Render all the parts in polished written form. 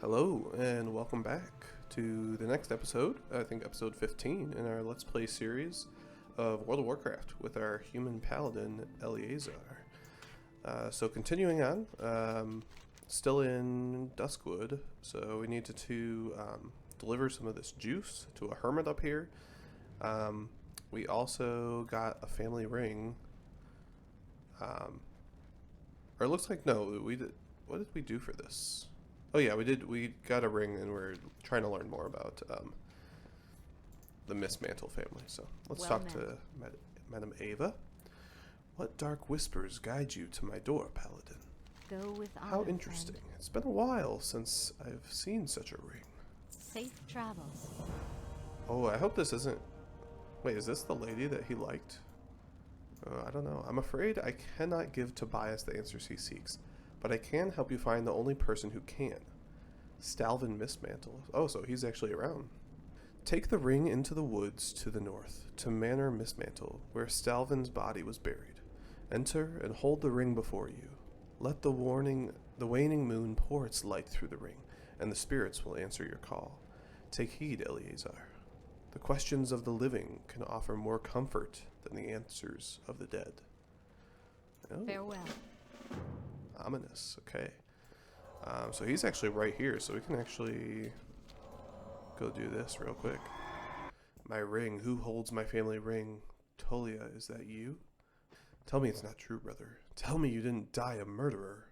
Hello, and welcome back to the next episode, I think episode 15 in our Let's Play series of World of Warcraft with our human paladin, Elyazar. So continuing on, still in Duskwood, so we need to deliver some of this juice to a hermit up here. We also got a family ring, or it looks like, no, we did, what did we do for this? Oh yeah, we got a ring and we're trying to learn more about the Mistmantle family. So let's talk to Madame Ava. What dark whispers guide you to my door, Paladin? Go with honor, How interesting. friend. It's been a while since I've seen such a ring. Safe travels. Oh, I hope this isn't... Wait, is this the lady that he liked? I don't know. I'm afraid I cannot give Tobias the answers he seeks, but I can help you find the only person who can. Stalvin Mistmantle. Oh, so he's actually around. Take the ring into the woods to the north, to Manor Mistmantle, where Stalvin's body was buried. Enter and hold the ring before you. Let the waning moon pour its light through the ring, and the spirits will answer your call. Take heed, Elyazar. The questions of the living can offer more comfort than the answers of the dead. Oh. Farewell. Ominous, okay. So he's actually right here, so we can actually go do this real quick. My ring, who holds my family ring? Tolia, is that you? Tell me it's not true, brother. Tell me you didn't die a murderer.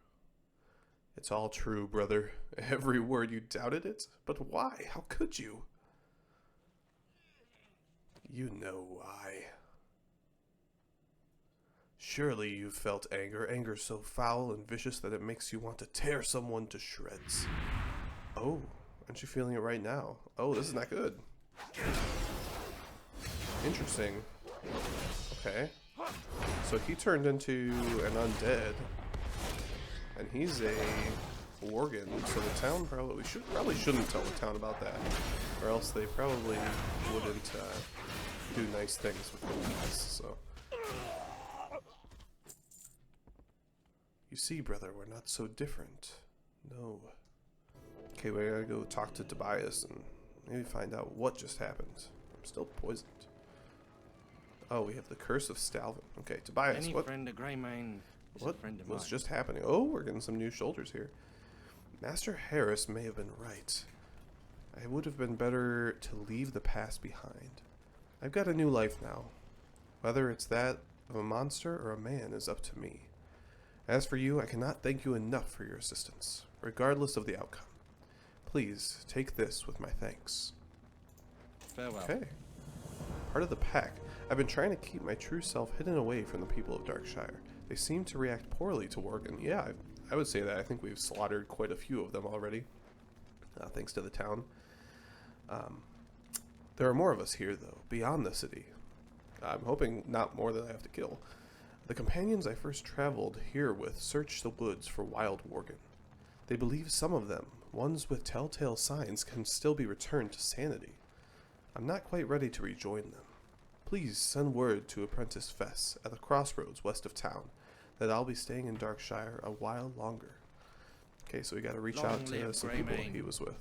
It's all true, brother. Every word. You doubted it? But why? How could you? You know why. Surely you've felt anger so foul and vicious that it makes you want to tear someone to shreds. Oh, aren't you feeling it right now? Oh, this is not good. Interesting. Okay. So he turned into an undead, and he's a worgen, so the town probably shouldn't tell the town about that, or else they probably wouldn't do nice things with the so. You see, brother, we're not so different. No. Okay, we gotta go talk to Tobias and maybe find out what just happened. I'm still poisoned. Oh, we have the curse of Stalvin. Okay, Tobias, Any what friend of Greymane is what a friend of was mine. just happening? Oh, we're getting some new shoulders here. Master Harris may have been right. I would have been better to leave the past behind. I've got a new life now. Whether it's that of a monster or a man is up to me. As for you, I cannot thank you enough for your assistance, regardless of the outcome. Please, take this with my thanks. Farewell. Okay. Part of the pack. I've been trying to keep my true self hidden away from the people of Darkshire. They seem to react poorly to Worgen. Yeah, I would say that. I think we've slaughtered quite a few of them already, thanks to the town. There are more of us here, though, beyond the city. I'm hoping not more than I have to kill. The companions I first traveled here with searched the woods for wild worgen. They believe some of them, ones with telltale signs, can still be returned to sanity. I'm not quite ready to rejoin them. Please send word to Apprentice Fess at the crossroads west of town that I'll be staying in Darkshire a while longer. Okay, so we gotta reach out to some people he was with.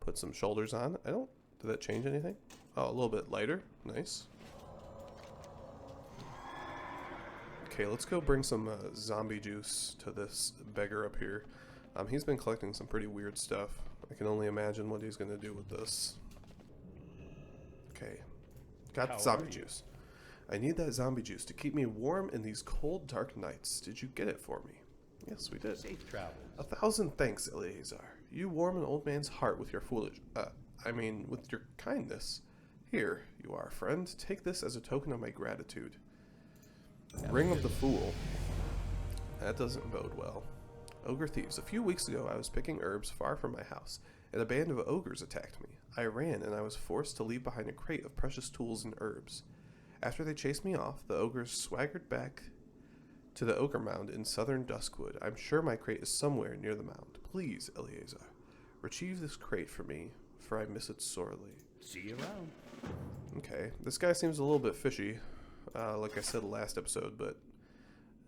Put some shoulders on. Did that change anything? Oh, a little bit lighter. Nice. Okay, let's go bring some zombie juice to this beggar up here. He's been collecting some pretty weird stuff. I can only imagine what he's going to do with this. Okay, got the zombie juice. I need that zombie juice to keep me warm in these cold, dark nights. Did you get it for me? Yes, we did. Safe travels. 1,000 thanks, Elyazar. You warm an old man's heart with your with your kindness. Here you are, friend. Take this as a token of my gratitude. Ring of the Fool. That doesn't bode well. Ogre thieves. A few weeks ago, I was picking herbs far from my house, and a band of ogres attacked me. I ran, and I was forced to leave behind a crate of precious tools and herbs. After they chased me off, the ogres swaggered back to the ogre mound in southern Duskwood. I'm sure my crate is somewhere near the mound. Please, Elyazar, retrieve this crate for me, for I miss it sorely. See you around. Okay, this guy seems a little bit fishy. Like I said last episode, but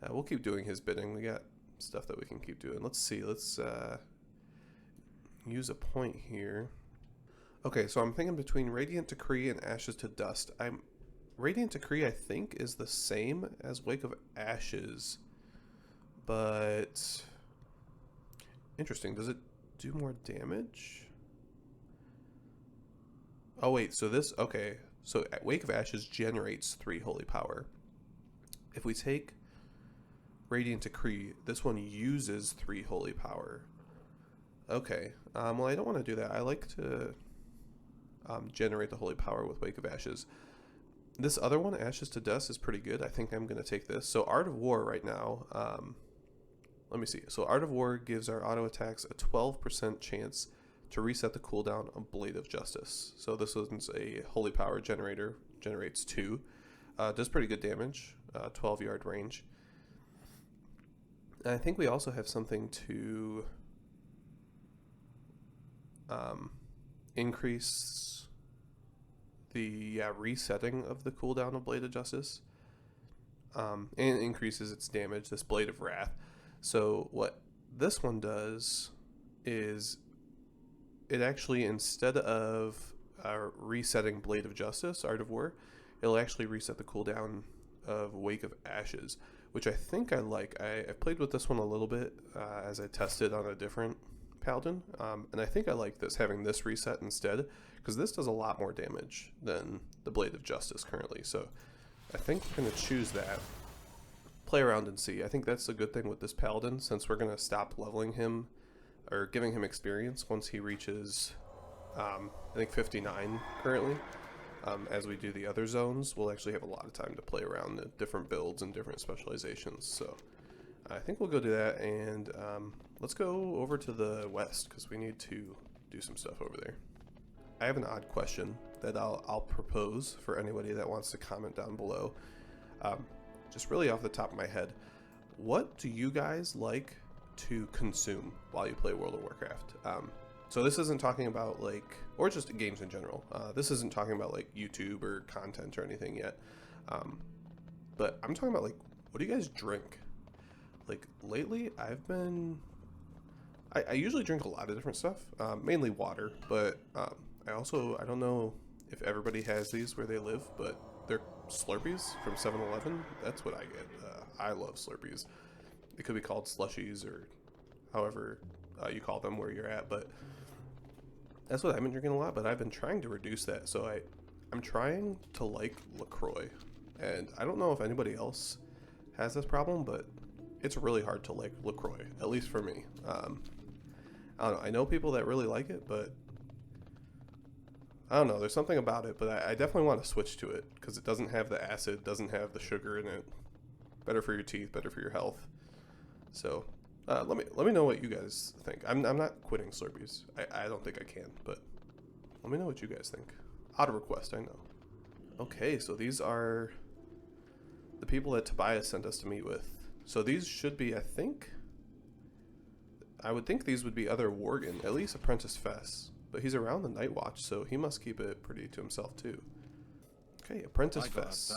we'll keep doing his bidding. We got stuff that we can keep doing. Let's see. Let's use a point here. Okay, so I'm thinking between Radiant Decree and Ashes to Dust. Radiant Decree, I think, is the same as Wake of Ashes, but interesting. Does it do more damage? Oh wait, so this, okay, so Wake of Ashes generates 3 holy power. If we take Radiant Decree, this one uses 3 holy power. Okay, well, I don't want to do that. I like to generate the holy power with Wake of Ashes. This other one, Ashes to Dust, is pretty good. I think I'm going to take this. So Art of War right now, let me see. So Art of War gives our auto attacks a 12% chance to reset the cooldown of Blade of Justice. So this one's a holy power generator, generates 2. Does pretty good damage, 12-yard range. And I think we also have something to increase the resetting of the cooldown of Blade of Justice, and increases its damage, this Blade of Wrath. So what this one does is it actually, instead of resetting Blade of Justice, Art of War, it'll actually reset the cooldown of Wake of Ashes, which I think I like. I played with this one a little bit as I tested on a different Paladin, and I think I like this, having this reset instead, because this does a lot more damage than the Blade of Justice currently. So I think we're going to choose that, play around and see. I think that's a good thing with this Paladin, since we're going to stop leveling him or giving him experience once he reaches I think 59 currently. As we do the other zones, we'll actually have a lot of time to play around the different builds and different specializations. So I think we'll go do that, and let's go over to the west, because we need to do some stuff over there. I have an odd question that I'll propose for anybody that wants to comment down below. Just really off the top of my head, what do you guys like to consume while you play World of Warcraft? So this isn't talking about like, or just games in general. This isn't talking about like YouTube or content or anything yet. But I'm talking about like, what do you guys drink? Like lately, I usually drink a lot of different stuff, mainly water, but I don't know if everybody has these where they live, but they're Slurpees from 7-Eleven. That's what I get. I love Slurpees. It could be called slushies or however you call them where you're at, but that's what I've been drinking a lot. But I've been trying to reduce that, so I'm trying to like LaCroix, and I don't know if anybody else has this problem, but it's really hard to like LaCroix, at least for me. I don't know. I know people that really like it, but I don't know. There's something about it, but I definitely want to switch to it because it doesn't have the acid, doesn't have the sugar in it. Better for your teeth, better for your health. So let me know what you guys think. I'm not quitting Slurpees. I don't think I can, but let me know what you guys think. Auto request, I know. Okay, so these are the people that Tobias sent us to meet with. So these should be, I would think these would be other Worgen, at least Apprentice Fess. But he's around the Night Watch, so he must keep it pretty to himself too. Okay, Apprentice Fess.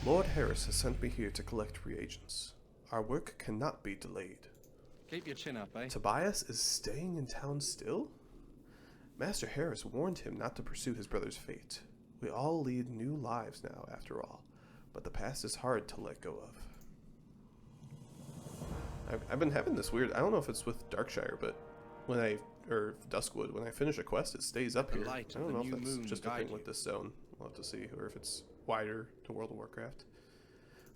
Lord Harris has sent me here to collect reagents. Our work cannot be delayed. Keep your chin up, eh? Tobias is staying in town still? Master Harris warned him not to pursue his brother's fate. We all lead new lives now, after all, but the past is hard to let go of. I've been having this weird, I don't know if it's with Darkshire, but or Duskwood, when I finish a quest, it stays up here. I don't know if that's just a thing with this zone. We'll have to see, or if it's wider to World of Warcraft.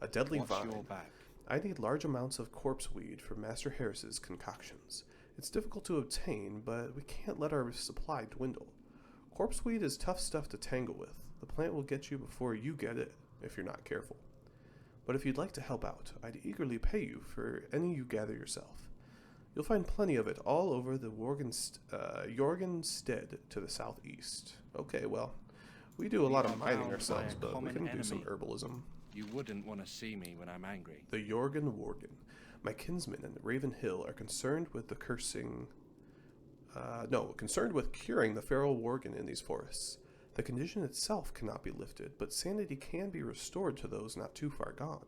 A deadly vine. I need large amounts of corpse weed for Master Harris's concoctions. It's difficult to obtain, but we can't let our supply dwindle. Corpse weed is tough stuff to tangle with. The plant will get you before you get it, if you're not careful. But if you'd like to help out, I'd eagerly pay you for any you gather yourself. You'll find plenty of it all over the Jorgen Stead to the southeast. Okay, well, we do a lot of mining ourselves, but we can do some herbalism. You wouldn't want to see me when I'm angry. The Jorgen Worgen. My kinsmen in Raven Hill are concerned with curing the feral Worgen in these forests. The condition itself cannot be lifted, but sanity can be restored to those not too far gone.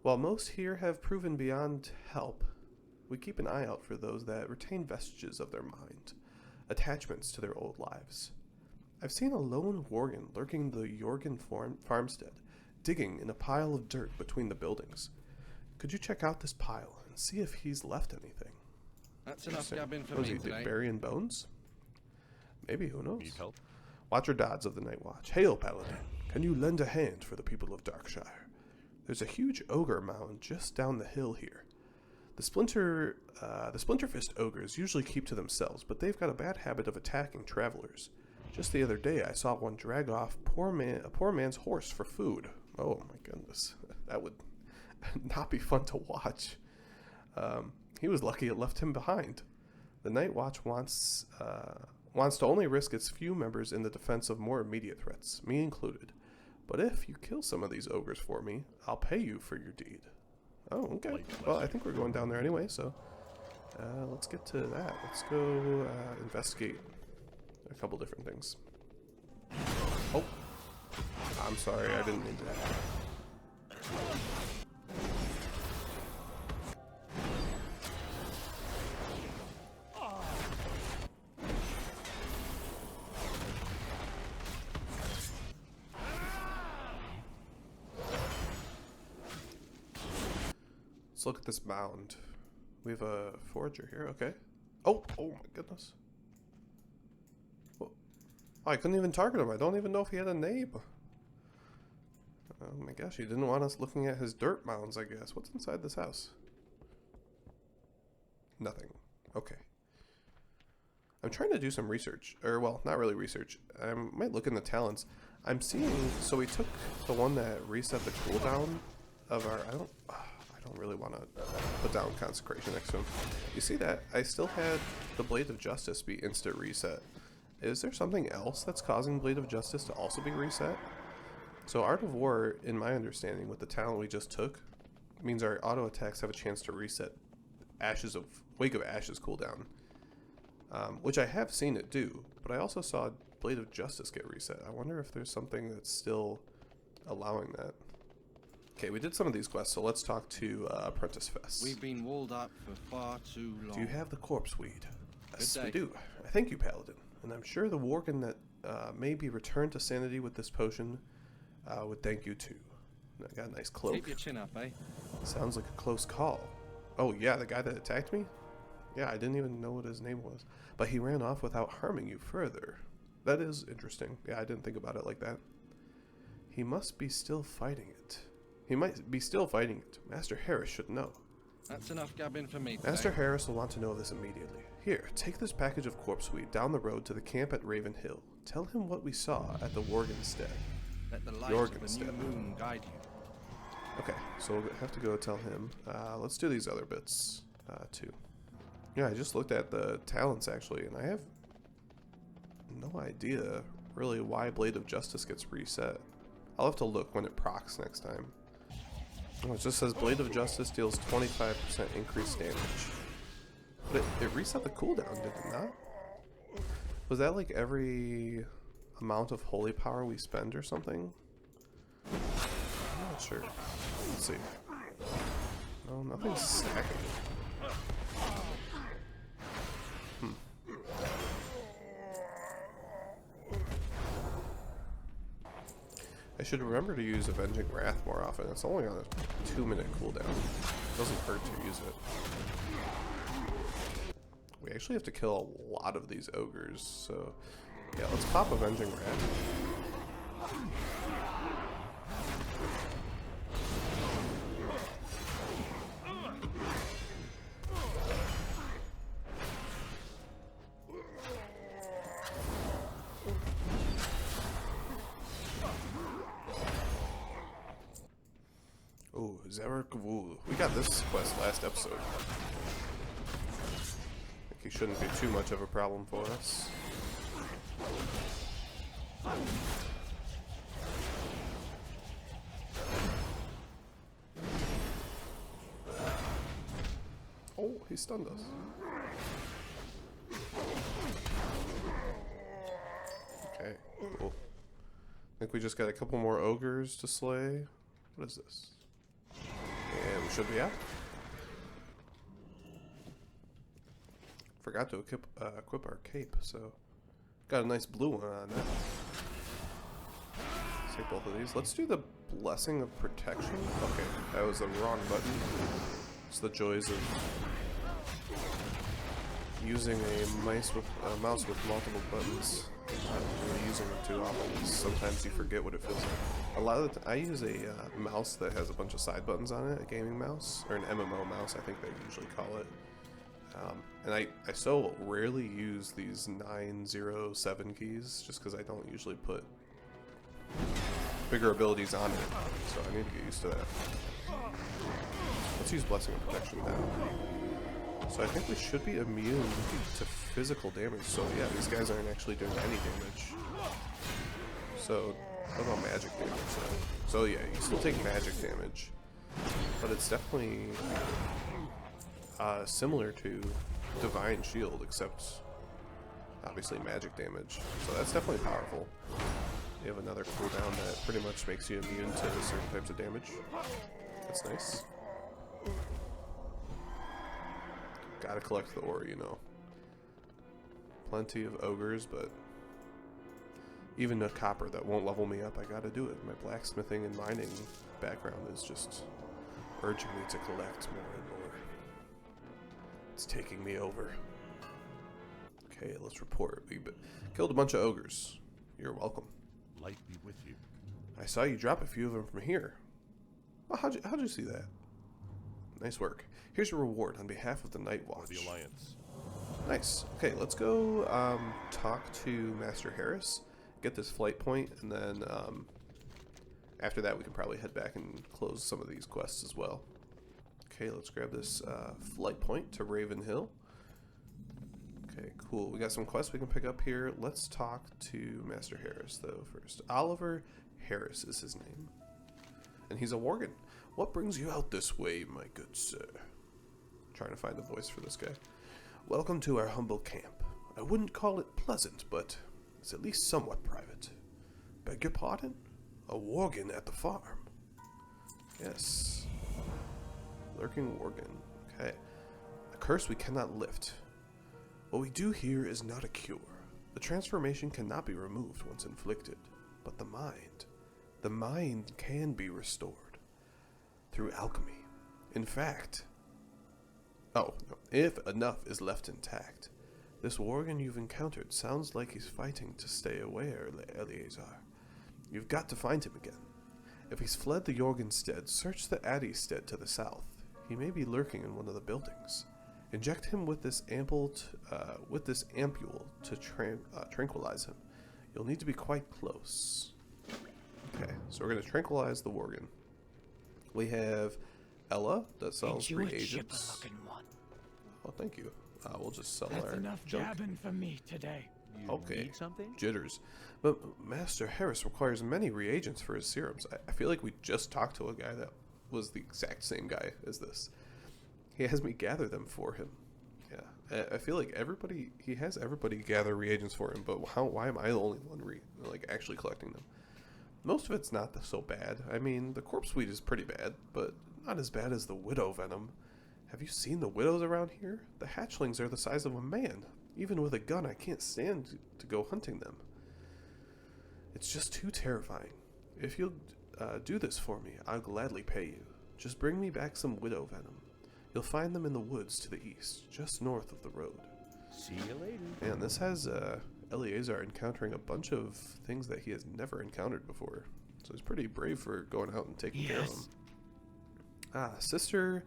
While most here have proven beyond help, we keep an eye out for those that retain vestiges of their mind, attachments to their old lives. I've seen a lone worgen lurking the Jorgen farmstead, digging in a pile of dirt between the buildings. Could you check out this pile and see if he's left anything? That's enough gabbing for Was me he today. burying bones? Maybe, who knows? Need help? Watcher Dodds of the Night Watch. Hail, Paladin. Can you lend a hand for the people of Darkshire? There's a huge ogre mound just down the hill here. The Splinterfist ogres usually keep to themselves, but they've got a bad habit of attacking travelers. Just the other day, I saw one drag off a poor man's horse for food. Oh my goodness, that would not be fun to watch. He was lucky it left him behind. The Night Watch wants to only risk its few members in the defense of more immediate threats, me included. But if you kill some of these ogres for me, I'll pay you for your deed. Oh, okay. Well, I think we're going down there anyway, so let's get to that. Let's go investigate a couple different things. Oh, I'm sorry, I didn't mean to. Let's look at this mound. We have a forager here, okay. Oh my goodness. Oh, I couldn't even target him. I don't even know if he had a name. Oh my gosh, he didn't want us looking at his dirt mounds, I guess. What's inside this house? Nothing. Okay. I'm trying to do some research. Or, well, not really research. I might look in the talents. I'm seeing... So we took the one that reset the cooldown of our... I don't really want to put down Consecration next to him. You see that? I still had the Blade of Justice be instant reset. Is there something else that's causing Blade of Justice to also be reset? So Art of War, in my understanding, with the talent we just took, means our auto attacks have a chance to reset Wake of Ashes cooldown. Which I have seen it do, but I also saw Blade of Justice get reset. I wonder if there's something that's still allowing that. Okay, we did some of these quests, so let's talk to Apprentice Fest. We've been walled up for far too long. Do you have the corpse weed? Yes, Good we day. do. Thank you, Paladin. And I'm sure the Worgen that may be returned to sanity with this potion would thank you too. I got a nice cloak. Keep your chin up, eh? Sounds like a close call. Oh yeah, the guy that attacked me? Yeah, I didn't even know what his name was. But he ran off without harming you further. That is interesting. Yeah, I didn't think about it like that. He must be still fighting it. He might be still fighting it. Master Harris should know. That's enough gabbing for me today. Master Harris will want to know this immediately. Here, take this package of corpse weed down the road to the camp at Raven Hill. Tell him what we saw at the Worgen stead. Let the light of the new Jorgenstead. moon guide you. Okay, so we'll have to go tell him. Let's do these other bits, too. Yeah, I just looked at the talents, actually, and I have no idea, really, why Blade of Justice gets reset. I'll have to look when it procs next time. Oh, it just says Blade of Justice deals 25% increased damage. But it reset the cooldown, did it not? Was that like every amount of holy power we spend or something? I'm not sure. Let's see. No, nothing's stacking. I should remember to use Avenging Wrath more often. It's only on a 2-minute cooldown. It doesn't hurt to use it. We actually have to kill a lot of these ogres, so yeah, let's pop Avenging Wrath. Oh, Zarek-Vul. We got this quest last episode. I think he shouldn't be too much of a problem for us. Oh, he stunned us. Okay, cool. I think we just got a couple more ogres to slay. What is this? And we should be out. Forgot to equip our cape, so got a nice blue one on that. Let's take both of these. Let's do the Blessing of Protection. Okay, that was the wrong button. It's the joys of using a mouse with multiple buttons. I'm really using it too often. Sometimes you forget what it feels like. A lot of the I use a mouse that has a bunch of side buttons on it, a gaming mouse, or an MMO mouse, I think they usually call it. And I so rarely use these 907 keys, just because I don't usually put bigger abilities on it, so I need to get used to that. Let's use Blessing of Protection now. So I think we should be immune to physical damage. So yeah, these guys aren't actually doing any damage. So what about magic damage though? So yeah, you still take magic damage, but it's definitely similar to Divine Shield, except obviously magic damage. So that's definitely powerful. You have another cooldown that pretty much makes you immune to certain types of damage. That's nice. Gotta collect the ore, you know. Plenty of ogres, but even a copper that won't level me up, I gotta do it. My blacksmithing and mining background is just urging me to collect more and more. It's taking me over. Okay, let's report. We killed a bunch of ogres. You're welcome. Light be with you. I saw you drop a few of them from here. Well, how'd you see that? Nice work. Here's your reward on behalf of the Night Watch. The Alliance. Nice. Okay, let's go talk to Master Harris, get this flight point, and then after that we can probably head back and close some of these quests as well. Okay, let's grab this flight point to Raven Hill. Okay, cool. We got some quests we can pick up here. Let's talk to Master Harris, though, first. Oliver Harris is his name. And he's a Worgen. What brings you out this way, my good sir? Trying to find a voice for this guy. Welcome to our humble camp. I wouldn't call it pleasant, but it's at least somewhat private. Beg your pardon? A Worgen at the farm. Yes. Lurking Worgen. Okay. A curse we cannot lift. What we do here is not a cure. The transformation cannot be removed once inflicted, but the mind can be restored through alchemy. In fact, if enough is left intact, this Worgen you've encountered sounds like he's fighting to stay away, Elyazar. You've got to find him again. If he's fled the Jorgenstead, search the Addystead to the south. He may be lurking in one of the buildings. Inject him with this ampule to tranquilize him. You'll need to be quite close. Okay, so we're going to tranquilize the Worgen. We have Ella that sells reagents. Oh, thank you. We'll just sell That's our enough junk. jabbing for me today. Okay. Need something? Jitters. But Master Harris requires many reagents for his serums. I feel like we just talked to a guy that was the exact same guy as this. He has me gather them for him. Yeah. I feel like he has everybody gather reagents for him, but why am I the only one actually collecting them? Most of it's not so bad. I mean, the corpse weed is pretty bad, but not as bad as the widow venom. Have you seen the widows around here? The hatchlings are the size of a man. Even with a gun, I can't stand to go hunting them. It's just too terrifying. If you'll do this for me, I'll gladly pay you. Just bring me back some widow venom. You'll find them in the woods to the east, just north of the road. See you later. Man, this has Elyazar encountering a bunch of things that he has never encountered before. So he's pretty brave for going out and taking care of them. Ah, Sister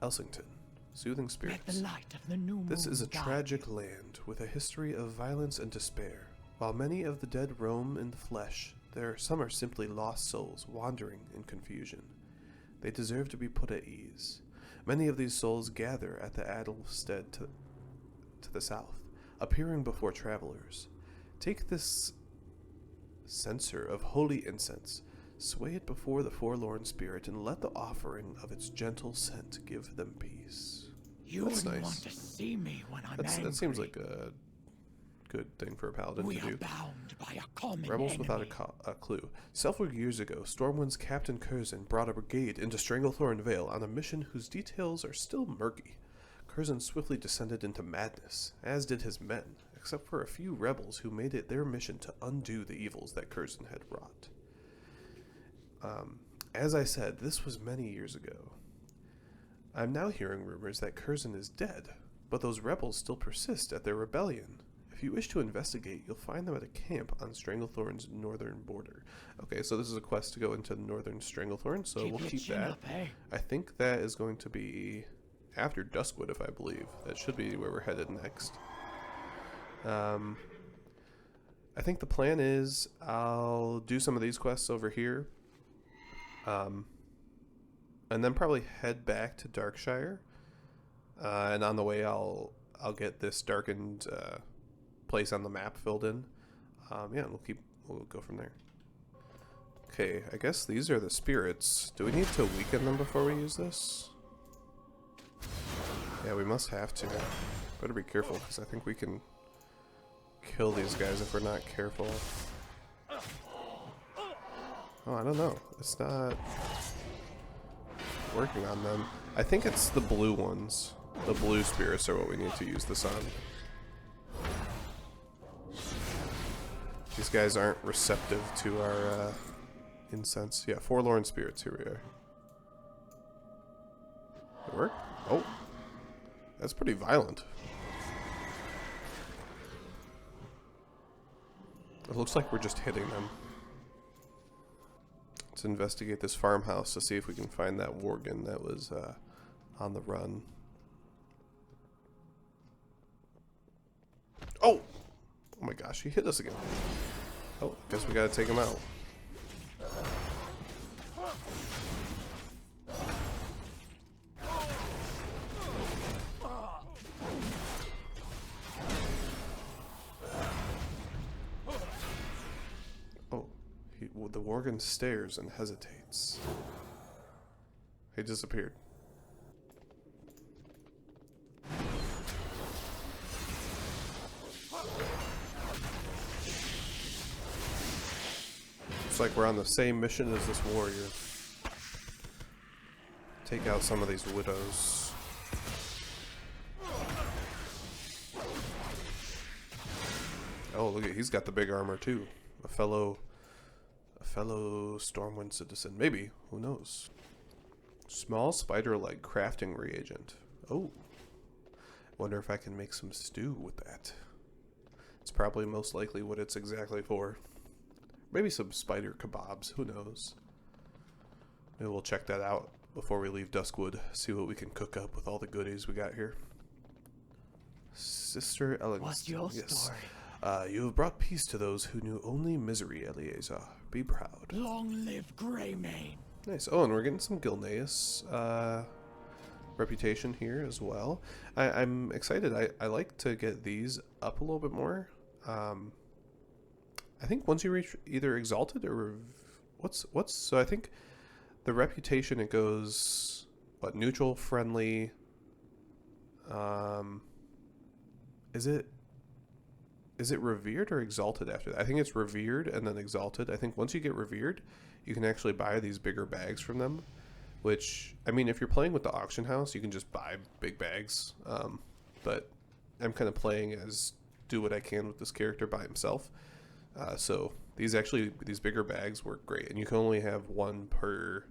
Elsington, soothing spirits. Let the light of the new moon This is a guide tragic you. land with a history of violence and despair. While many of the dead roam in the flesh, some are simply lost souls wandering in confusion. They deserve to be put at ease. Many of these souls gather at the Addelstead to the south, appearing before travelers. Take this censer of holy incense, sway it before the forlorn spirit, and let the offering of its gentle scent give them peace. You That's wouldn't nice. want to see me when I'm angry. That seems like a good thing for a paladin We to are do. bound by a common Rebels enemy. without a clue. Several years ago, Stormwind's Captain Curzon brought a brigade into Stranglethorn Vale on a mission whose details are still murky. Curzon swiftly descended into madness, as did his men, except for a few rebels who made it their mission to undo the evils that Curzon had wrought. As I said, this was many years ago. I'm now hearing rumors that Curzon is dead, but those rebels still persist at their rebellion. If you wish to investigate, you'll find them at a camp on Stranglethorn's northern border. Okay, so this is a quest to go into northern Stranglethorn, so we'll keep that. Up, eh? I think that is going to be after Duskwood, if I believe. That should be where we're headed next. I think the plan is I'll do some of these quests over here. And then probably head back to Darkshire. And on the way I'll get this darkened place on the map filled in. Yeah, we'll go from there. Okay, I guess these are the spirits. Do we need to weaken them before we use this? Yeah, we must have to. Better be careful, because I think we can kill these guys if we're not careful. Oh, I don't know. It's not working on them. I think it's the blue ones. The blue spirits are what we need to use this on. These guys aren't receptive to our incense. Yeah, forlorn spirits. Here we are. It work? Oh. That's pretty violent. It looks like we're just hitting them. Let's investigate this farmhouse to see if we can find that worgen that was on the run. Oh! Oh my gosh, he hit us again. Oh, guess we gotta take him out. The worgen stares and hesitates. He disappeared. Looks like we're on the same mission as this warrior. Take out some of these widows. Oh, look at, he's got the big armor too. A fellow Stormwind citizen. Maybe. Who knows? Small spider-like crafting reagent. Oh. Wonder if I can make some stew with that. It's probably most likely what it's exactly for. Maybe some spider kebabs. Who knows? Maybe we'll check that out before we leave Duskwood. See what we can cook up with all the goodies we got here. Sister Elyazar. What's your story? You have brought peace to those who knew only misery, Elyazar. Be proud. Long live Greymane. Nice. Oh, and we're getting some Gilneas reputation here as well. I'm excited. I like to get these up a little bit more. I think once you reach either Exalted or so I think the reputation, it goes what, neutral, friendly. Is it revered or exalted after that? I think it's revered and then exalted. I think once you get revered, you can actually buy these bigger bags from them. Which, I mean, if you're playing with the auction house, you can just buy big bags. But I'm kind of playing as do what I can with this character by himself. So these bigger bags work great. And you can only have one per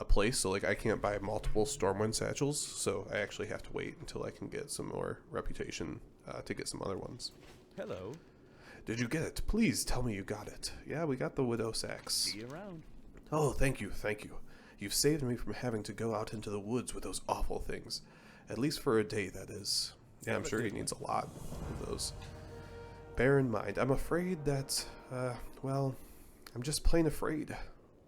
place. So like I can't buy multiple Stormwind satchels. So I actually have to wait until I can get some more reputation to get some other ones. Hello. Did you get it? Please tell me you got it. Yeah, we got the widow sacks. See you around. Oh, thank you, thank you. You've saved me from having to go out into the woods with those awful things. At least for a day, that is. Yeah, I'm sure he needs a lot of those. Bear in mind, I'm afraid that, well, I'm just plain afraid.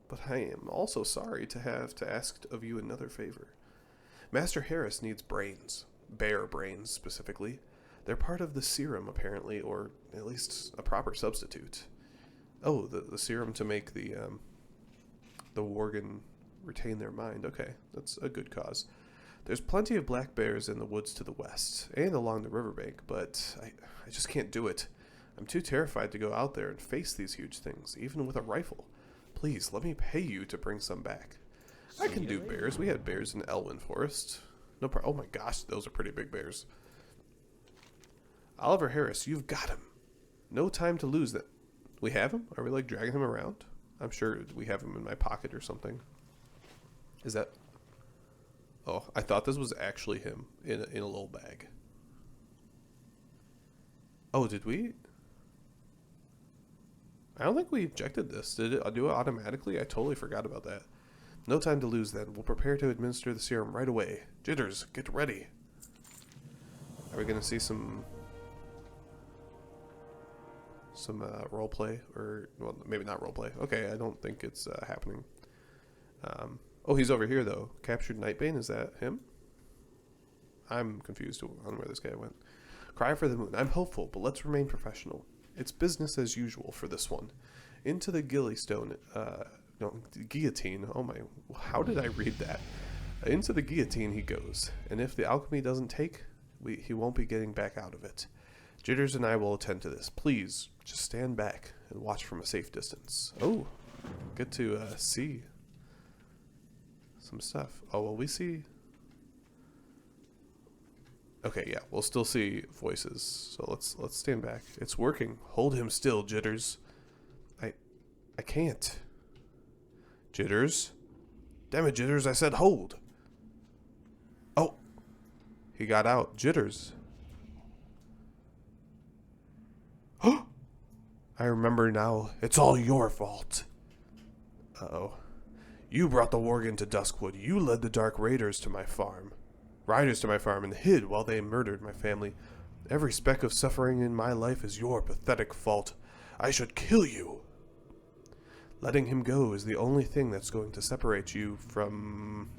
But I am also sorry to have to ask of you another favor. Master Harris needs brains. Bear brains, specifically. They're part of the serum, apparently, or at least a proper substitute. Oh, the serum to make the worgen retain their mind. Okay, that's a good cause. There's plenty of black bears in the woods to the west, and along the riverbank, but I just can't do it. I'm too terrified to go out there and face these huge things, even with a rifle. Please, let me pay you to bring some back. I can do bears. We had bears in Elwyn Forest. No problem. Oh my gosh, those are pretty big bears. Oliver Harris, you've got him. No time to lose that. We have him? Are we like dragging him around? I'm sure we have him in my pocket or something. Is that... Oh, I thought this was actually him in a little bag. Oh, did we? I don't think we ejected this. Did it do it automatically? I totally forgot about that. No time to lose then. We'll prepare to administer the serum right away. Jitters, get ready. Are we going to see some roleplay? Or, well, maybe not roleplay. Okay, I don't think it's happening. Oh, he's over here, though. Captured Nightbane, is that him? I'm confused on where this guy went. Cry for the moon. I'm hopeful, but let's remain professional. It's business as usual for this one. Into the guillotine. Oh my, how did I read that? Into the guillotine he goes, and if the alchemy doesn't take, he won't be getting back out of it. Jitters and I will attend to this. Please, just stand back and watch from a safe distance. Oh, good to see some stuff. Oh, will we see? Okay, yeah, we'll still see voices. So let's stand back. It's working. Hold him still, Jitters. I can't. Jitters? Damn it, Jitters, I said hold. Oh. He got out. Jitters. I remember now. It's all your fault. Uh-oh. You brought the Worgen to Duskwood. You led the Dark Riders to my farm, and hid while they murdered my family. Every speck of suffering in my life is your pathetic fault. I should kill you. Letting him go is the only thing that's going to separate you from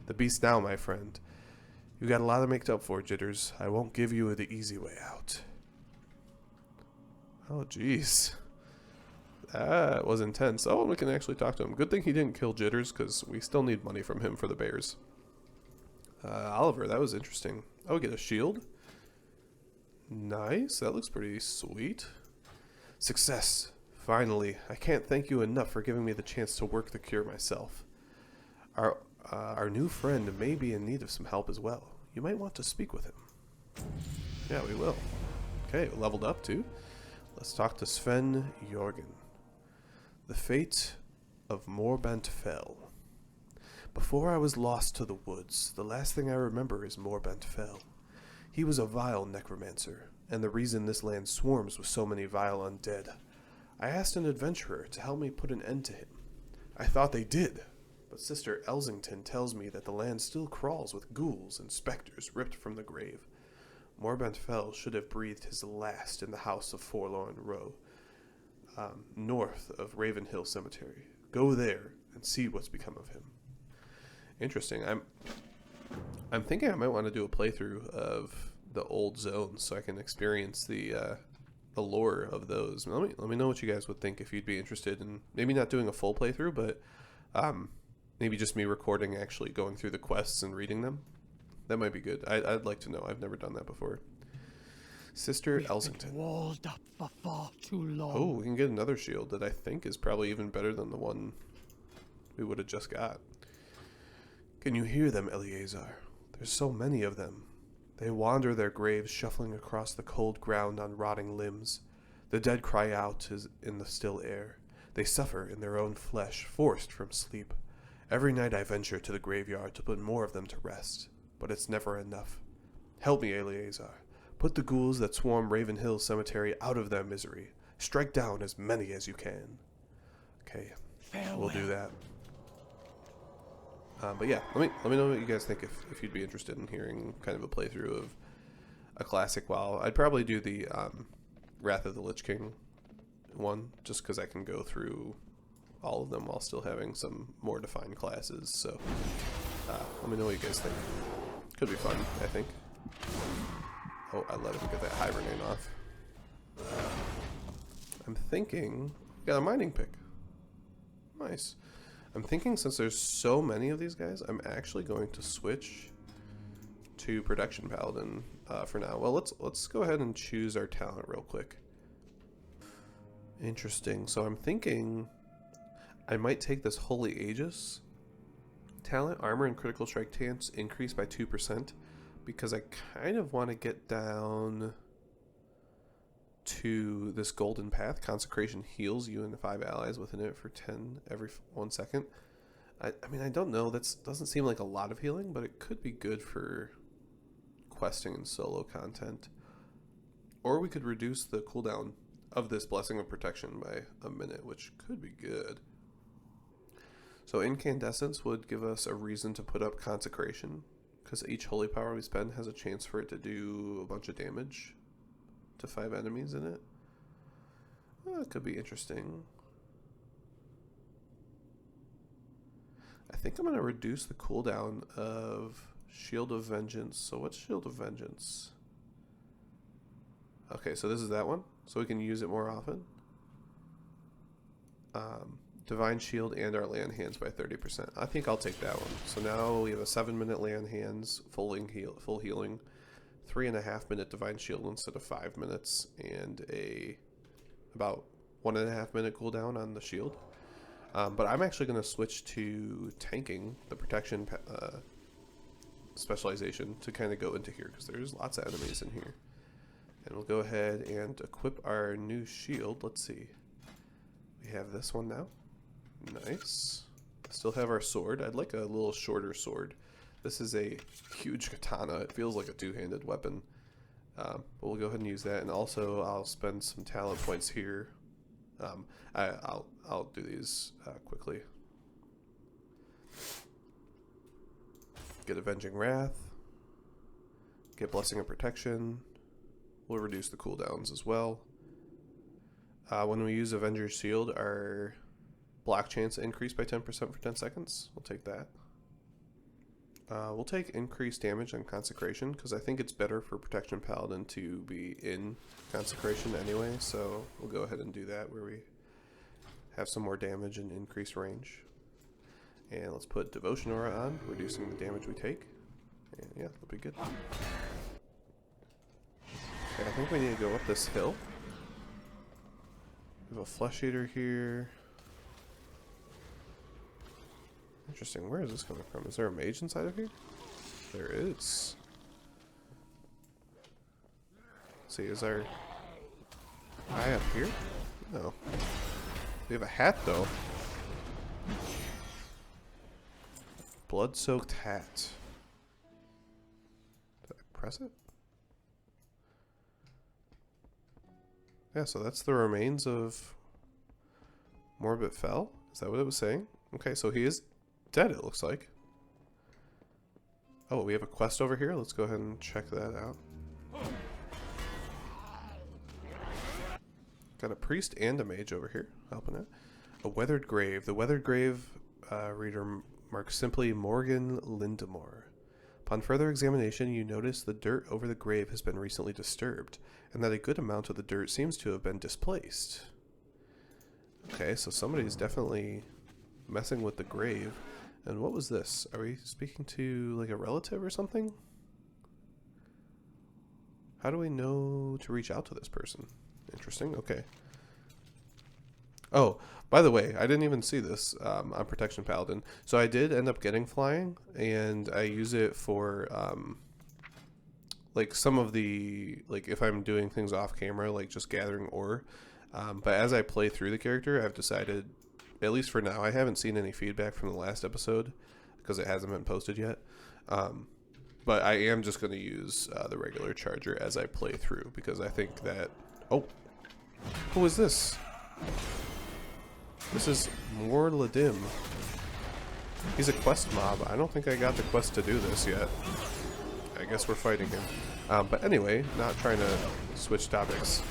the beast now, my friend. You got a lot to make up for, Jitters. I won't give you the easy way out. Oh, jeez. That was intense. Oh, and we can actually talk to him. Good thing he didn't kill Jitters, because we still need money from him for the bears. Oliver, that was interesting. Oh, we get a shield. Nice. That looks pretty sweet. Success. Finally. I can't thank you enough for giving me the chance to work the cure myself. Our new friend may be in need of some help as well. You might want to speak with him. Yeah, we will. Okay, leveled up too. Let's talk to Sven Jorgen. The fate of Morbent Fell. Before I was lost to the woods, the last thing I remember is Morbent Fell. He was a vile necromancer, and the reason this land swarms with so many vile undead. I asked an adventurer to help me put an end to him. I thought they did, but Sister Elsington tells me that the land still crawls with ghouls and specters ripped from the grave. Morbent Fell should have breathed his last in the House of Forlorn Row, north of Ravenhill Cemetery. Go there and see what's become of him. Interesting. I'm thinking I might want to do a playthrough of the old zones so I can experience the lore of those. Let me know what you guys would think if you'd be interested in maybe not doing a full playthrough, but maybe just me recording actually going through the quests and reading them. That might be good. I'd like to know. I've never done that before. Sister Elsington. Walled up for far too long. Oh, we can get another shield that I think is probably even better than the one we would have just got. Can you hear them, Elyazar? There's so many of them. They wander their graves, shuffling across the cold ground on rotting limbs. The dead cry out in the still air. They suffer in their own flesh, forced from sleep. Every night I venture to the graveyard to put more of them to rest, but it's never enough. Help me, Elyazar. Put the ghouls that swarm Ravenhill Cemetery out of their misery. Strike down as many as you can. Okay, Farewell. we'll do that. But yeah, let me know what you guys think if you'd be interested in hearing kind of a playthrough of a classic WoW. I'd probably do the Wrath of the Lich King one, just because I can go through all of them while still having some more defined classes. So let me know what you guys think. Could be fun, I think. Oh, I let him get that hibernate off. I'm thinking... Got a mining pick. Nice. I'm thinking since there's so many of these guys, I'm actually going to switch to Production Paladin for now. Well, let's go ahead and choose our talent real quick. Interesting. So I'm thinking I might take this Holy Aegis Talent, armor, and critical strike chance increase by 2% because I kind of want to get down to this golden path. Consecration heals you and 5 allies within it for 10 every 1 second. I mean, I don't know. That doesn't seem like a lot of healing, but it could be good for questing and solo content. Or we could reduce the cooldown of this Blessing of Protection by a minute, which could be good. So Incandescence would give us a reason to put up Consecration, because each holy power we spend has a chance for it to do a bunch of damage to 5 enemies in it. Well, it could be interesting. I think I'm going to reduce the cooldown of Shield of Vengeance. So what's Shield of Vengeance? Okay, so this is that one. So we can use it more often. Divine Shield and our land hands by 30%. I think I'll take that one. So now we have a 7-minute land hands, full healing, 3.5-minute Divine Shield instead of 5 minutes, and about 1.5-minute cooldown on the shield. But I'm actually going to switch to tanking, the protection specialization, to kind of go into here because there's lots of enemies in here. And we'll go ahead and equip our new shield. Let's see. We have this one now. Nice. Still have our sword. I'd like a little shorter sword. This is a huge katana. It feels like a two-handed weapon. But we'll go ahead and use that. And also, I'll spend some talent points here. I'll do these quickly. Get Avenging Wrath. Get Blessing of Protection. We'll reduce the cooldowns as well. When we use Avenger's Shield, our block chance increased by 10% for 10 seconds. We'll take that. We'll take increased damage on Consecration, because I think it's better for Protection Paladin to be in Consecration anyway, so we'll go ahead and do that, where we have some more damage and increased range. And let's put Devotion Aura on, reducing the damage we take. And yeah, that'll be good. Okay, I think we need to go up this hill. We have a Flesh Eater here. Interesting, where is this coming from? Is there a mage inside of here? There is. Let's see, is our guy up here? No. We have a hat though. Blood-soaked hat. Did I press it? Yeah, so that's the remains of Morbid Fell. Is that what it was saying? Okay, so he is dead, it looks like. Oh, we have a quest over here. Let's go ahead and check that out. Got a priest and a mage over here helping it. A weathered grave. The weathered grave reader marks simply Morgan Lindemore. Upon further examination, you notice the dirt over the grave has been recently disturbed, and that a good amount of the dirt seems to have been displaced. Okay, so somebody's definitely messing with the grave. And what was this? Are we speaking to like a relative or something? How do we know to reach out to this person? Interesting, okay. Oh, by the way, I didn't even see this on Protection Paladin. So I did end up getting flying, and I use it for like some of the, like if I'm doing things off camera, like just gathering ore. But as I play through the character, I've decided, at least for now, I haven't seen any feedback from the last episode because it hasn't been posted yet. But I am just going to use the regular charger as I play through, because I think that... Oh, who is this? This is Morladim. He's a quest mob. I don't think I got the quest to do this yet. I guess we're fighting him. But anyway, not trying to switch topics.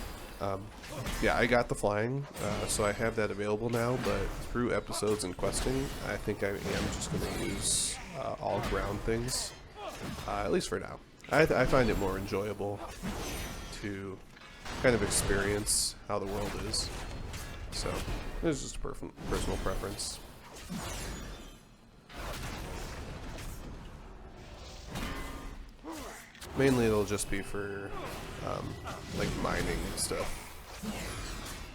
Yeah, I got the flying, so I have that available now, but through episodes and questing, I think I am just going to use all ground things, at least for now. I find it more enjoyable to kind of experience how the world is, so it's just a personal preference. Mainly it'll just be for like mining and stuff.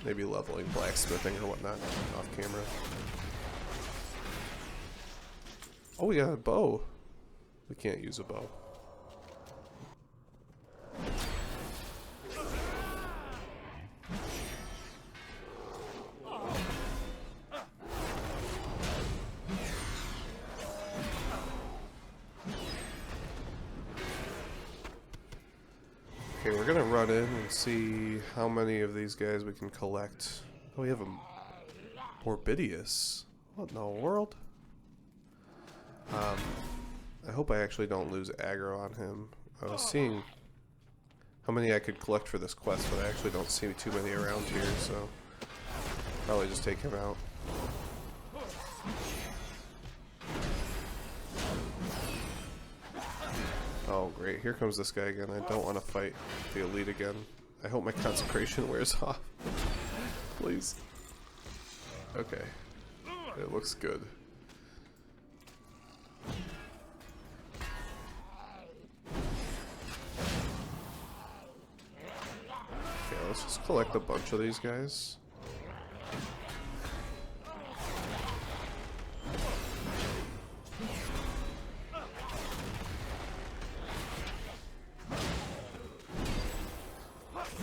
Maybe leveling, blacksmithing or whatnot off camera. Oh, we got a bow. We can't use a bow. Okay, we're gonna run in and see how many of these guys we can collect. Oh, we have a Morbidius. What in the world? I hope I actually don't lose aggro on him. I was seeing how many I could collect for this quest, but I actually don't see too many around here, so probably just take him out. Oh great, here comes this guy again. I don't want to fight the elite again. I hope my consecration wears off. Please. Okay. It looks good. Okay, let's just collect a bunch of these guys.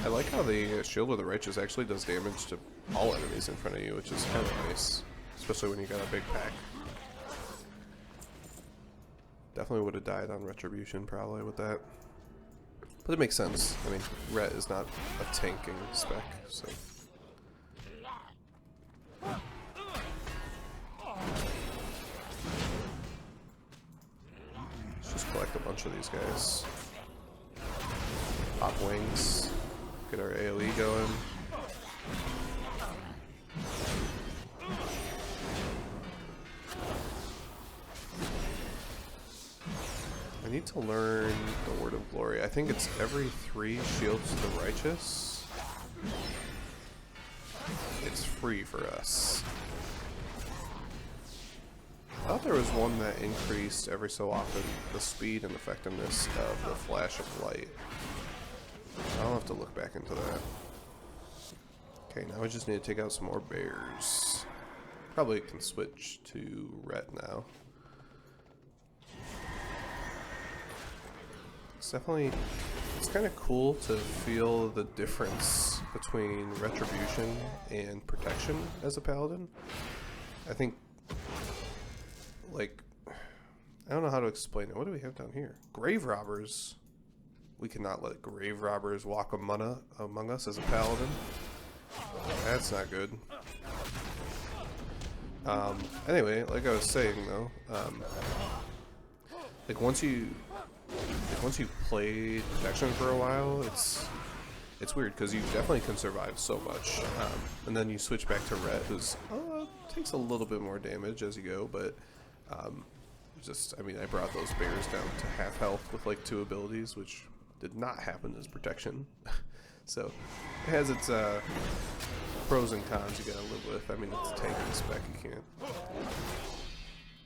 I like how the Shield of the Righteous actually does damage to all enemies in front of you, which is kind of nice, especially when you got a big pack. Definitely would have died on Retribution probably with that. But it makes sense. I mean, Ret is not a tanking spec, so. Let's just collect a bunch of these guys. Pop wings. Get our AoE going. I need to learn the Word of Glory. I think it's every 3 shields to the righteous. It's free for us. I thought there was one that increased every so often the speed and effectiveness of the flash of light. I'll have to look back into that. Okay, now we just need to take out some more bears. Probably can switch to Ret now. It's kind of cool to feel the difference between Retribution and Protection as a Paladin. I think, like, I don't know how to explain it. What do we have down here? Grave Robbers. We cannot let grave robbers walk among us as a paladin. That's not good. Anyway, like I was saying though, like once you played protection for a while, it's weird because you definitely can survive so much, and then you switch back to Ret, who's takes a little bit more damage as you go, but I mean, I brought those bears down to half health with like 2 abilities, which did not happen as protection. So it has its pros and cons you gotta live with. I mean, it's a tanking spec, you can't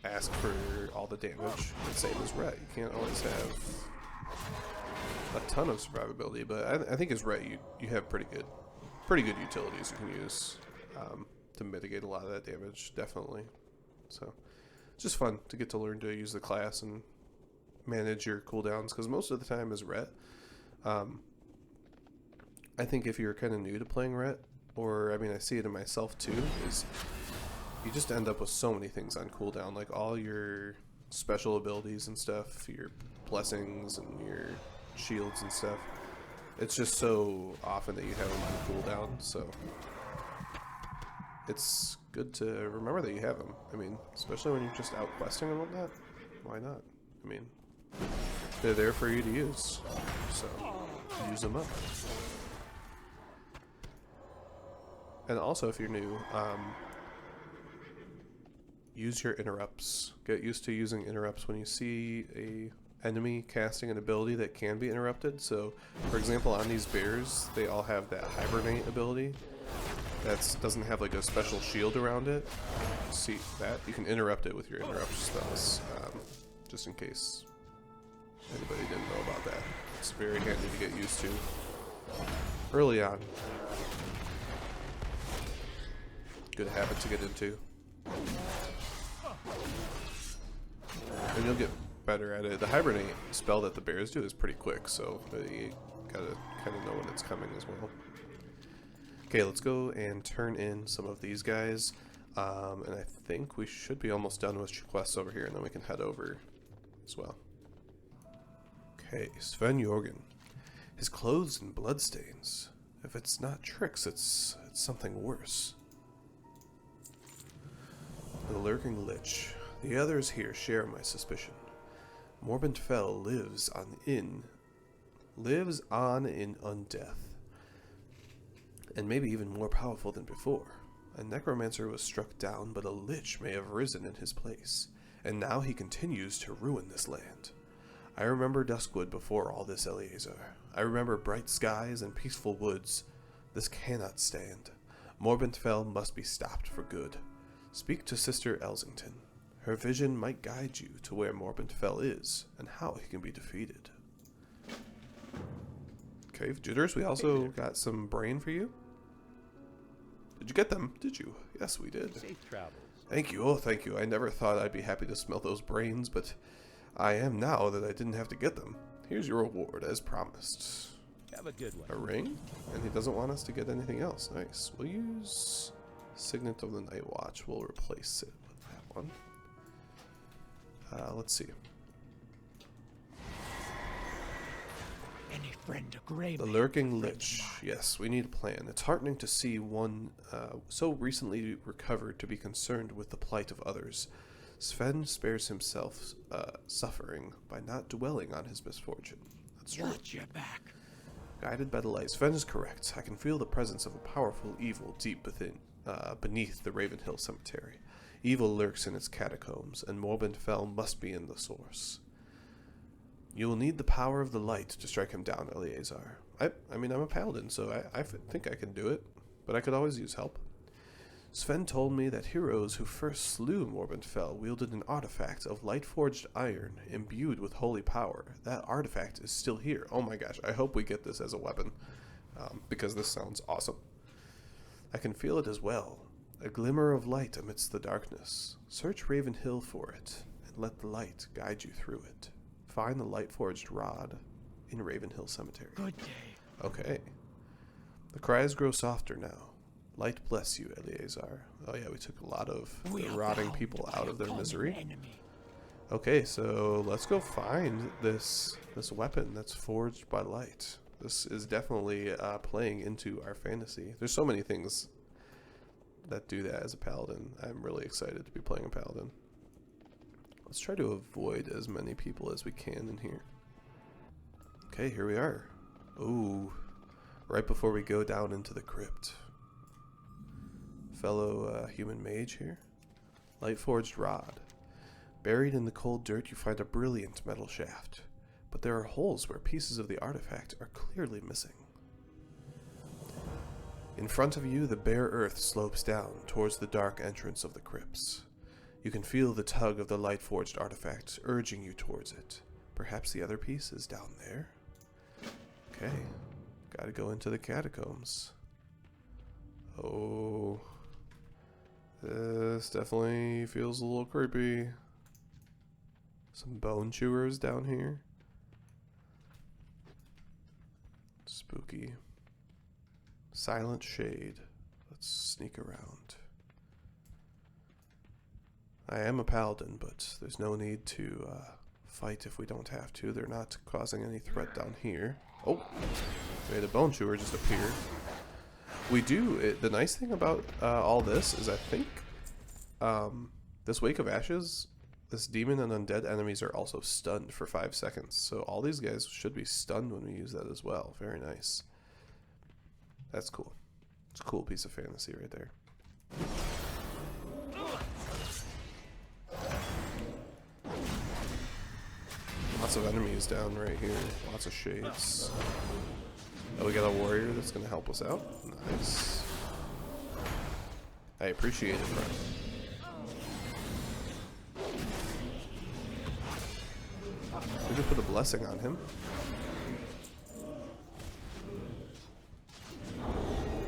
ask for all the damage. It's the same as Ret. You can't always have a ton of survivability, but I think as Ret you have pretty good utilities you can use to mitigate a lot of that damage, definitely. So it's just fun to get to learn to use the class and manage your cooldowns, because most of the time as Ret, I think if you're kind of new to playing Ret, or I mean I see it in myself too, is you just end up with so many things on cooldown, like all your special abilities and stuff, your blessings and your shields and stuff. It's just so often that you have them on cooldown, so it's good to remember that you have them. I mean, especially when you're just out questing and whatnot, why not? I mean, they're there for you to use, so use them up. And also, if you're new, use your interrupts. Get used to using interrupts when you see a enemy casting an ability that can be interrupted. So, for example, on these bears, they all have that hibernate ability. That doesn't have like a special shield around it. See that? You can interrupt it with your interrupt spells, just in case anybody didn't know about that. It's very handy to get used to early on. Good habit to get into. And you'll get better at it. The hibernate spell that the bears do is pretty quick, so you gotta kind of know when it's coming as well. Okay, let's go and turn in some of these guys. And I think we should be almost done with quests over here, and then we can head over as well. Okay, Sven Jorgen. His clothes and bloodstains. If it's not tricks, it's something worse. The lurking lich. The others here share my suspicion. Morbid Fell lives on in undeath, and maybe even more powerful than before. A necromancer was struck down, but a lich may have risen in his place, and now he continues to ruin this land. I remember Duskwood before all this, Elyazar. I remember bright skies and peaceful woods. This cannot stand. Morbid Fell must be stopped for good. Speak to Sister Elsington. Her vision might guide you to where Morbid Fell is, and how he can be defeated. Cave Jitters, we also got some brain for you. Did you get them? Did you? Yes, we did. Safe travels. Thank you. Oh, thank you. I never thought I'd be happy to smell those brains, but I am now that I didn't have to get them. Here's your reward, as promised. Have a good one. A ring? And he doesn't want us to get anything else. Nice. We'll use Signet of the Night Watch. We'll replace it with that one. Let's see. Any friend a grey The man, Lurking friend Lich. of mine. Yes, we need a plan. It's heartening to see one so recently recovered to be concerned with the plight of others. Sven spares himself suffering by not dwelling on his misfortune. That's true. Watch your back. Guided by the light, Sven is correct. I can feel the presence of a powerful evil deep beneath the Ravenhill Cemetery. Evil lurks in its catacombs, and Morbid Fell must be in the source. You will need the power of the light to strike him down, Elyazar. I mean, I'm a paladin, so I think I can do it, but I could always use help. Sven told me that heroes who first slew Morbid Fell wielded an artifact of light-forged iron imbued with holy power. That artifact is still here. Oh my gosh, I hope we get this as a weapon, because this sounds awesome. I can feel it as well. A glimmer of light amidst the darkness. Search Ravenhill for it, and let the light guide you through it. Find the light-forged rod in Ravenhill Cemetery. Good day. Okay. The cries grow softer now. Light bless you, Elyazar. Oh yeah, we took a lot of the rotting people out of their misery. Enemy. Okay, so let's go find this weapon that's forged by light. This is definitely playing into our fantasy. There's so many things that do that as a paladin. I'm really excited to be playing a paladin. Let's try to avoid as many people as we can in here. Okay, here we are. Ooh, right before we go down into the crypt. Fellow human mage here. Light-forged rod. Buried in the cold dirt, you find a brilliant metal shaft. But there are holes where pieces of the artifact are clearly missing. In front of you, the bare earth slopes down towards the dark entrance of the crypts. You can feel the tug of the light-forged artifact urging you towards it. Perhaps the other piece is down there? Okay, gotta go into the catacombs. Oh, this definitely feels a little creepy. Some bone chewers down here. Spooky. Silent shade. Let's sneak around. I am a paladin, but there's no need to fight if we don't have to. They're not causing any threat down here. Oh, made a bone chewer just appear. We do. The nice thing about all this is I think this Wake of Ashes, this demon and undead enemies are also stunned for 5 seconds. So all these guys should be stunned when we use that as well. Very nice. That's cool. It's a cool piece of fantasy right there. Lots of enemies down right here. Lots of shades. Oh, we got a warrior that's going to help us out. Nice. I appreciate it, friend. We just put a blessing on him.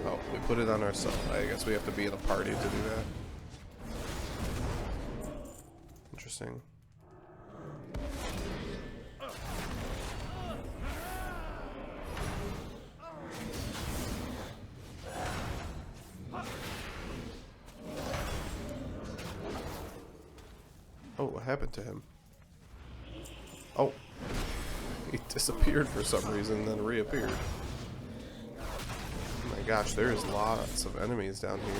Oh, we put it on ourselves. I guess we have to be in a party to do that. Interesting. Oh, what happened to him? Oh. He disappeared for some reason, then reappeared. Oh my gosh, there's lots of enemies down here.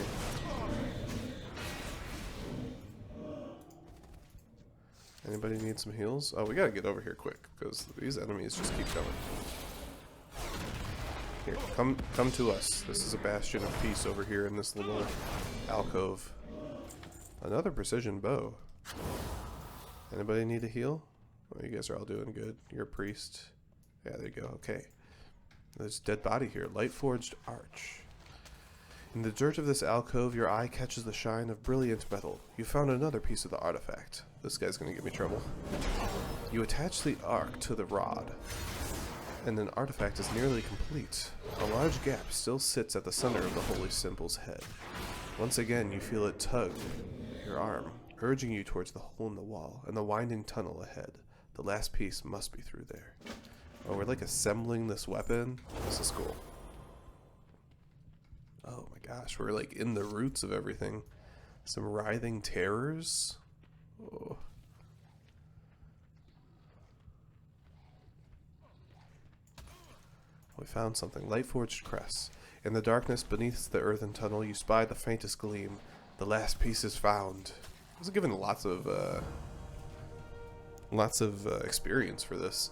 Anybody need some heals? Oh, we gotta get over here quick, because these enemies just keep coming. Here, come to us. This is a bastion of peace over here in this little alcove. Another precision bow. Anybody need a heal? Oh, you guys are all doing good. You're a priest. Yeah, there you go. Okay. There's a dead body here. Light-forged arch. In the dirt of this alcove, your eye catches the shine of brilliant metal. You found another piece of the artifact. This guy's gonna give me trouble. You attach the arc to the rod, and an artifact is nearly complete. A large gap still sits at the center of the holy symbol's head. Once again, you feel it tug your arm, urging you towards the hole in the wall and the winding tunnel ahead. The last piece must be through there. Oh, we're like assembling this weapon. This is cool. Oh my gosh, we're like in the roots of everything. Some writhing terrors. Oh. We found something. Light-forged crest. In the darkness beneath the earthen tunnel, you spy the faintest gleam. The last piece is found. I was given lots of experience for this.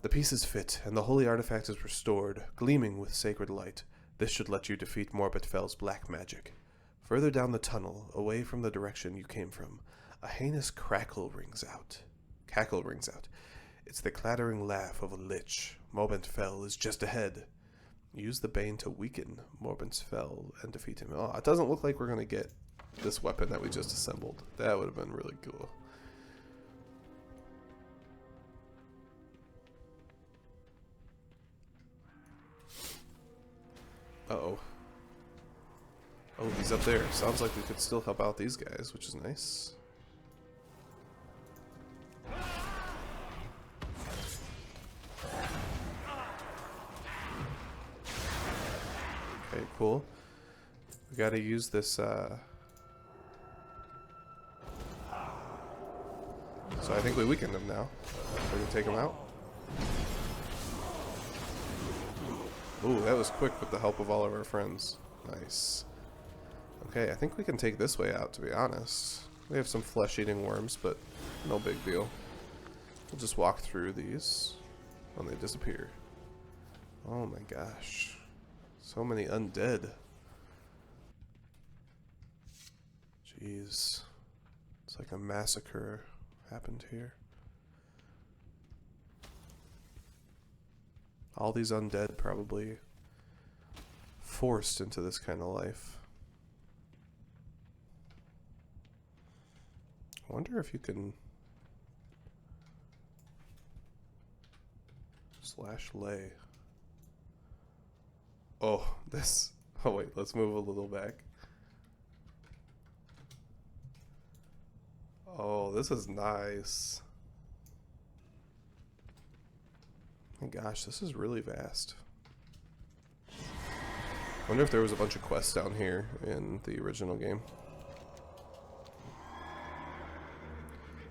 The pieces fit, and the holy artifact is restored, gleaming with sacred light. This should let you defeat Morbidfell's black magic. Further down the tunnel, away from the direction you came from, a heinous cackle rings out. It's the clattering laugh of a lich. Morbidfell is just ahead. Use the bane to weaken Morbidfell and defeat him. Oh, it doesn't look like we're going to get this weapon that we just assembled. That would have been really cool. Uh-oh. Oh, he's up there. Sounds like we could still help out these guys, which is nice. Okay, cool. We gotta use this, So I think we weakened him now. We can take him out. Ooh, that was quick with the help of all of our friends. Nice. Okay, I think we can take this way out, to be honest. We have some flesh-eating worms, but no big deal. We'll just walk through these when they disappear. Oh my gosh. So many undead. Jeez. It's like a massacre happened here. All these undead probably forced into this kind of life. I wonder if you can /lay. Oh, this. Oh wait, let's move a little back. Oh, this is nice. Oh my gosh, this is really vast. I wonder if there was a bunch of quests down here in the original game.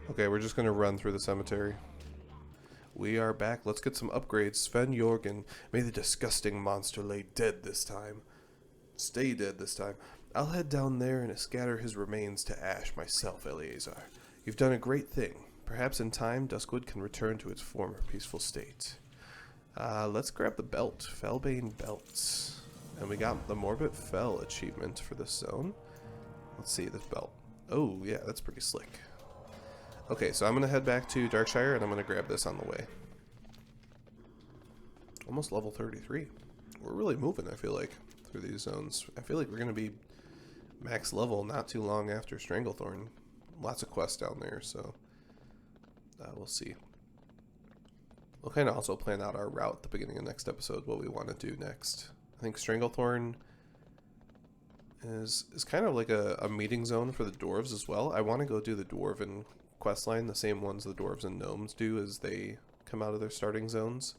Okay, we're just going to run through the cemetery. We are back. Let's get some upgrades. Sven Jorgen, may the disgusting monster lay dead this time. Stay dead this time. I'll head down there and scatter his remains to ash myself, Elyazar. You've done a great thing. Perhaps in time, Duskwood can return to its former peaceful state. Let's grab the belt. Fellbane belts. And we got the Morbidfell achievement for this zone. Let's see this belt. Oh, yeah, that's pretty slick. Okay, so I'm going to head back to Darkshire, and I'm going to grab this on the way. Almost level 33. We're really moving, I feel like, through these zones. I feel like we're going to be max level not too long after Stranglethorn. Lots of quests down there, so we'll see. We'll kind of also plan out our route at the beginning of next episode, what we want to do next. I think Stranglethorn is kind of like a meeting zone for the dwarves as well. I want to go do the dwarven questline, the same ones the dwarves and gnomes do as they come out of their starting zones.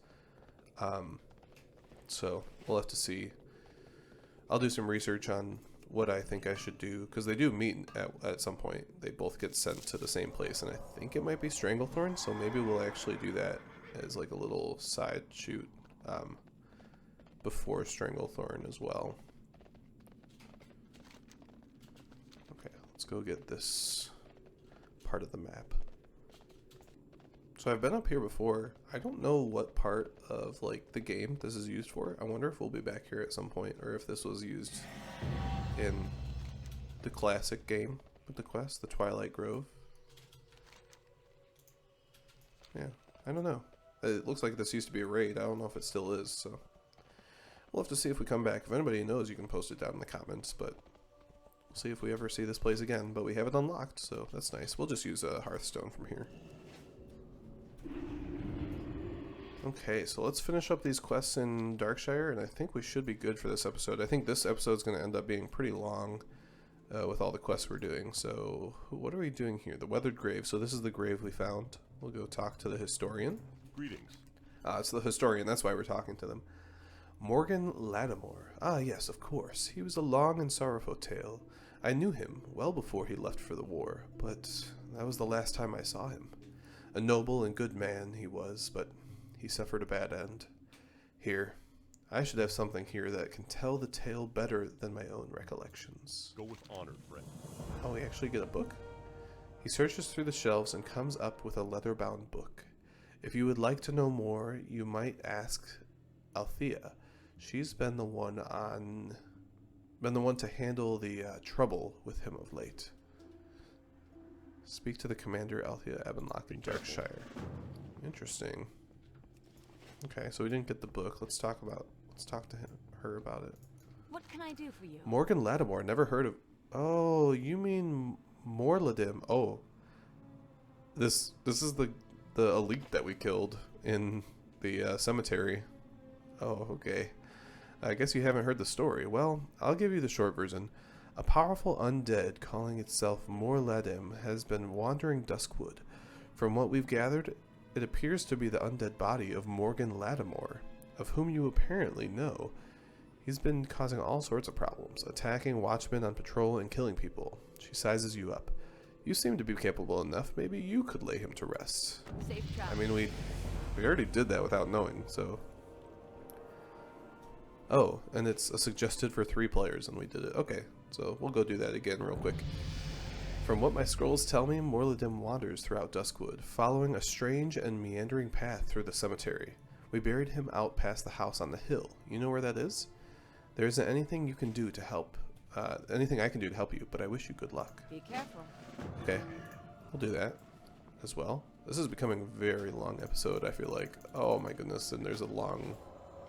So we'll have to see. I'll do some research on what I think I should do, because they do meet at some point. They both get sent to the same place, and I think it might be Stranglethorn, so maybe we'll actually do that as like a little side shoot before Stranglethorn as well. Okay, let's go get this part of the map. So I've been up here before. I don't know what part of like the game this is used for. I wonder if we'll be back here at some point, or if this was used in the classic game with the quest, the Twilight Grove. Yeah, I don't know. It looks like this used to be a raid. I don't know if it still is, so we'll have to see if we come back. If anybody knows, you can post it down in the comments, but we'll see if we ever see this place again. But we have it unlocked, so that's nice. We'll just use a Hearthstone from here. Okay, so let's finish up these quests in Darkshire, and I think we should be good for this episode. I think this episode is going to end up being pretty long with all the quests we're doing. So what are we doing here? The Weathered Grave. So this is the grave we found. We'll go talk to the historian. Greetings. It's the historian, that's why we're talking to them. Morgan Lattimore. Ah, yes, of course. He was a long and sorrowful tale. I knew him well before he left for the war, but that was the last time I saw him. A noble and good man he was, but he suffered a bad end. Here, I should have something here that can tell the tale better than my own recollections. Go with honor, friend. Oh, we actually get a book? He searches through the shelves and comes up with a leather-bound book. If you would like to know more, you might ask Althea. She's been the one to handle the trouble with him of late. Speak to the commander, Althea Abenlock in Darkshire. Interesting. Okay, so we didn't get the book. Let's talk to her about it. What can I do for you? Morgan Lattimore. Never heard of. Oh, you mean Morladim? Oh, this is the elite that we killed in the cemetery. Oh, okay. I guess you haven't heard the story. Well, I'll give you the short version. A powerful undead calling itself Morladim has been wandering Duskwood. From what we've gathered, it appears to be the undead body of Morgan Lattimore, of whom you apparently know. He's been causing all sorts of problems, attacking watchmen on patrol and killing people. She sizes you up. You seem to be capable enough. Maybe you could lay him to rest. Safe travel. I mean, we already did that without knowing, so. Oh, and it's suggested for 3 players, and we did it. Okay, so we'll go do that again real quick. From what my scrolls tell me, Morladim wanders throughout Duskwood, following a strange and meandering path through the cemetery. We buried him out past the house on the hill. You know where that is? There isn't anything you can do to help, anything I can do to help you, but I wish you good luck. Be careful. Okay, we'll do that as well. This is becoming a very long episode, I feel like. Oh my goodness, and there's a long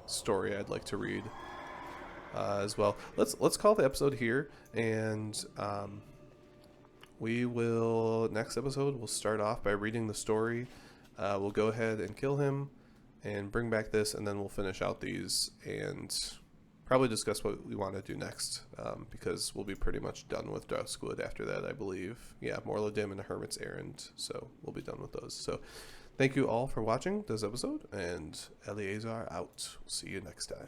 story I'd like to read as well. Let's call the episode here, and we will, next episode, we'll start off by reading the story. We'll go ahead and kill him and bring back this, and then we'll finish out these and probably discuss what we want to do next, because we'll be pretty much done with Duskwood after that, I believe. Yeah, Morladim and Hermit's Errand, so we'll be done with those. So thank you all for watching this episode, and Elyazar out. See you next time.